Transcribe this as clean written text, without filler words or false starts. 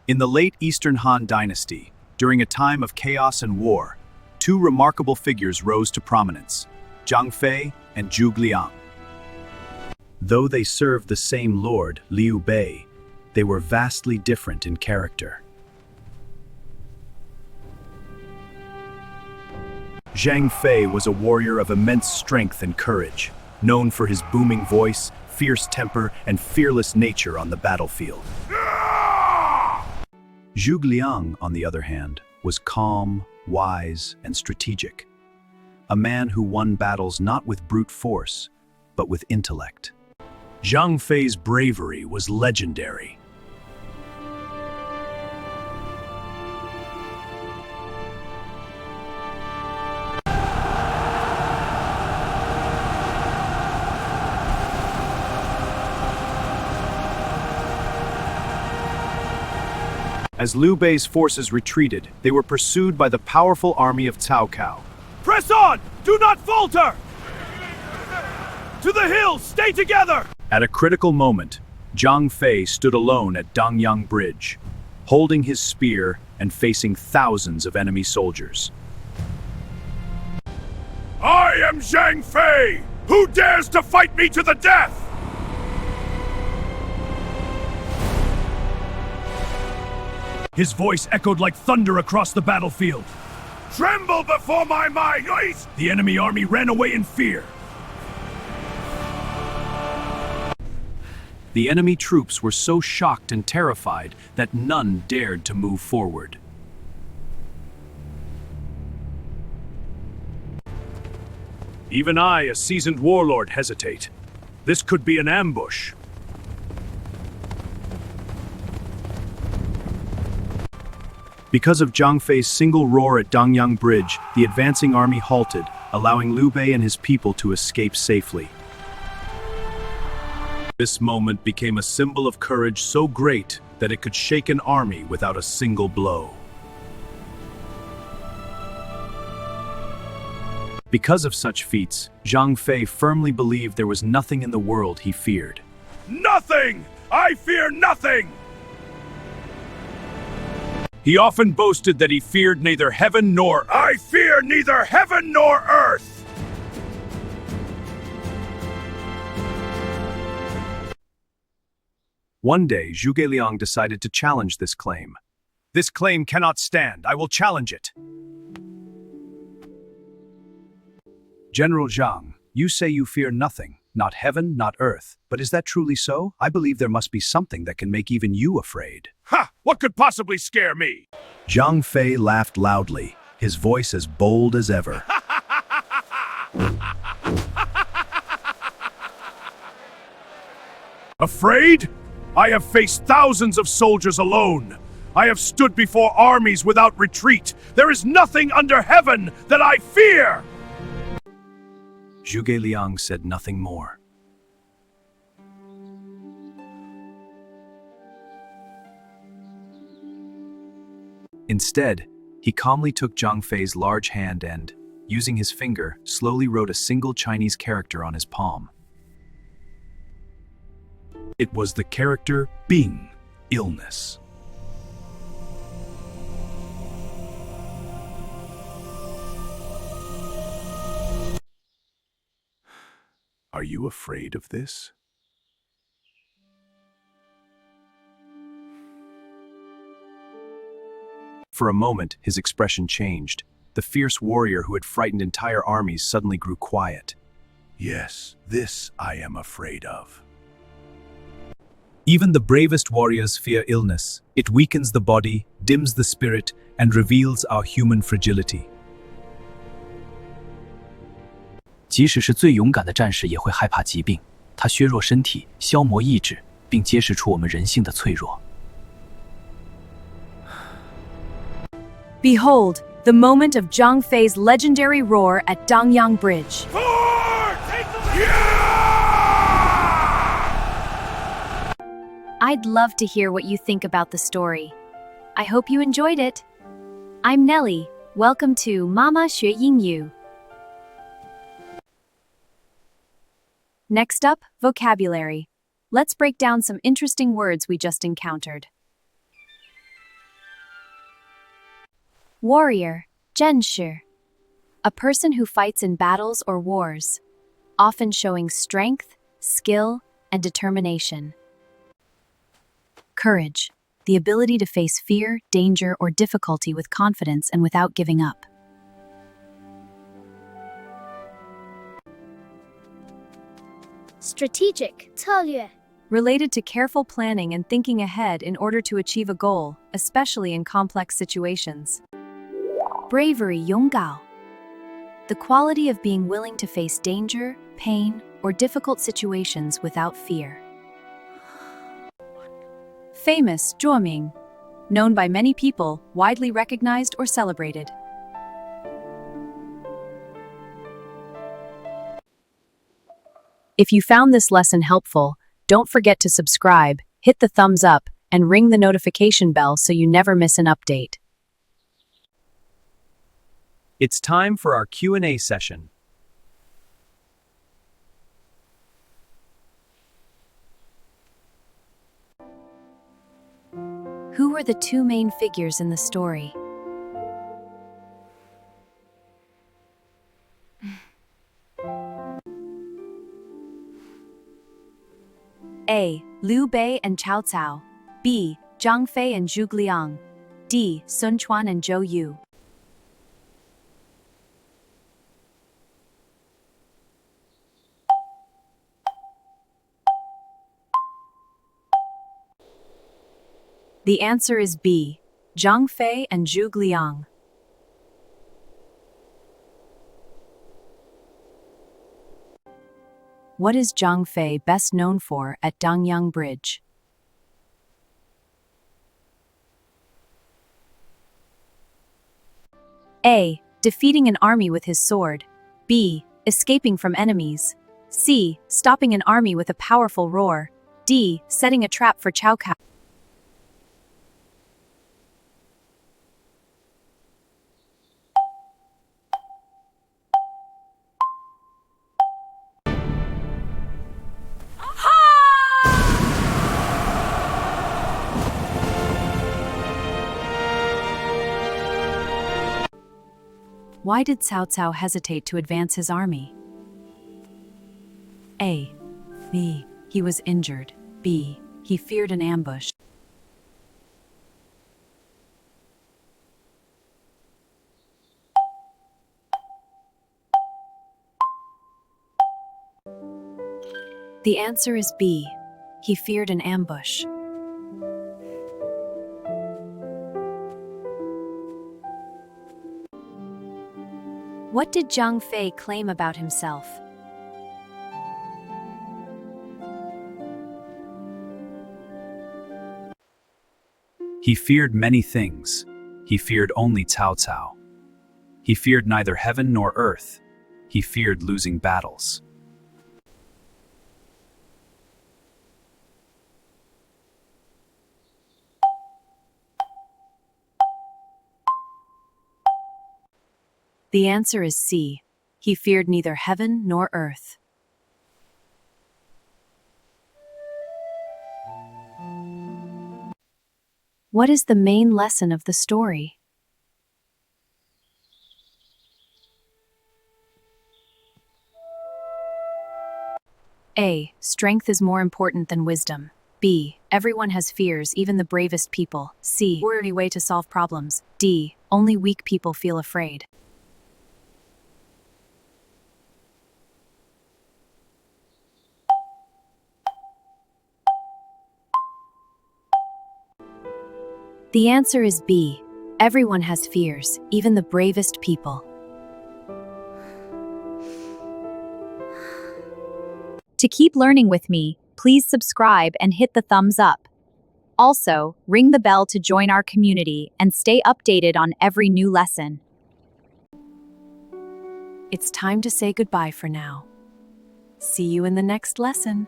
In the late Eastern Han Dynasty, during a time of chaos and war, two remarkable figures rose to prominence, Zhang Fei and Zhuge Liang. Though they served the same lord, Liu Bei, they were vastly different in character. Zhang Fei was a warrior of immense strength and courage, known for his booming voice, fierce temper, and fearless nature on the battlefield. Zhuge Liang, on the other hand, was calm, wise, and strategic. A man who won battles not with brute force, but with intellect. Zhang Fei's bravery was legendary. As Liu Bei's forces retreated, they were pursued by the powerful army of Cao Cao. Press on! Do not falter! To the hills! Stay together! At a critical moment, Zhang Fei stood alone at Dangyang Bridge, holding his spear and facing thousands of enemy soldiers. I am Zhang Fei! Who dares to fight me to the death? His voice echoed like thunder across the battlefield. Tremble before my might! The enemy army ran away in fear. The enemy troops were so shocked and terrified that none dared to move forward. Even I, a seasoned warlord, hesitate. This could be an ambush. Because of Zhang Fei's single roar at Dangyang Bridge, the advancing army halted, allowing Liu Bei and his people to escape safely. This moment became a symbol of courage so great that it could shake an army without a single blow. Because of such feats, Zhang Fei firmly believed there was nothing in the world he feared. Nothing! I fear nothing! He often boasted that he feared neither heaven nor I fear neither heaven nor earth! One day, Zhuge Liang decided to challenge this claim. This claim cannot stand. I will challenge it. General Zhang, you say you fear nothing, not heaven, not earth. But is that truly so? I believe there must be something that can make even you afraid. Ha! What could possibly scare me? Zhang Fei laughed loudly, his voice as bold as ever. Afraid? I have faced thousands of soldiers alone. I have stood before armies without retreat. There is nothing under heaven that I fear! Zhuge Liang said nothing more. Instead, he calmly took Zhang Fei's large hand and, using his finger, slowly wrote a single Chinese character on his palm. It was the character Bing, illness. Are you afraid of this? For a moment, his expression changed. The fierce warrior who had frightened entire armies suddenly grew quiet. Yes, this I am afraid of. Even the bravest warriors fear illness. It weakens the body, dims the spirit, and reveals our human fragility. 即使是最勇敢的战士也会害怕疾病，它削弱身体，消磨意志，并揭示出我们人性的脆弱。 Behold, the moment of Zhang Fei's legendary roar at Dangyang Bridge. I'd love to hear what you think about the story. I hope you enjoyed it. I'm Nellie. Welcome to 妈妈学英语. Next up, vocabulary. Let's break down some interesting words we just encountered. Warrior, 战士. A person who fights in battles or wars, often showing strength, skill, and determination. Courage, the ability to face fear, danger, or difficulty with confidence and without giving up. Strategic, 策略. Related to careful planning and thinking ahead in order to achieve a goal, especially in complex situations. Bravery, 勇敢. The quality of being willing to face danger, pain, or difficult situations without fear. Famous, 著名. Known by many people, widely recognized or celebrated. If you found this lesson helpful, don't forget to subscribe, hit the thumbs up, and ring the notification bell so you never miss an update. It's time for our Q&A session. Who were the two main figures in the story? A. Liu Bei and Cao Cao. B. Zhang Fei and Zhuge Liang. D. Sun Quan and Zhou Yu. The answer is B. Zhang Fei and Zhuge Liang. What is Zhang Fei best known for at Dangyang Bridge? A. Defeating an army with his sword. B. Escaping from enemies. C. Stopping an army with a powerful roar. D. Setting a trap for Cao Cao. Why did Cao Cao hesitate to advance his army? A. B. He was injured. B. He feared an ambush. The answer is B. He feared an ambush. What did Zhang Fei claim about himself? He feared many things. He feared only Cao Cao. He feared neither heaven nor earth. He feared losing battles. The answer is C. He feared neither heaven nor earth. What is the main lesson of the story? A. Strength is more important than wisdom. B. Everyone has fears, even the bravest people. C. Only way to solve problems. D. Only weak people feel afraid. The answer is B. Everyone has fears, even the bravest people. To keep learning with me, please subscribe and hit the thumbs up. Also, ring the bell to join our community and stay updated on every new lesson. It's time to say goodbye for now. See you in the next lesson.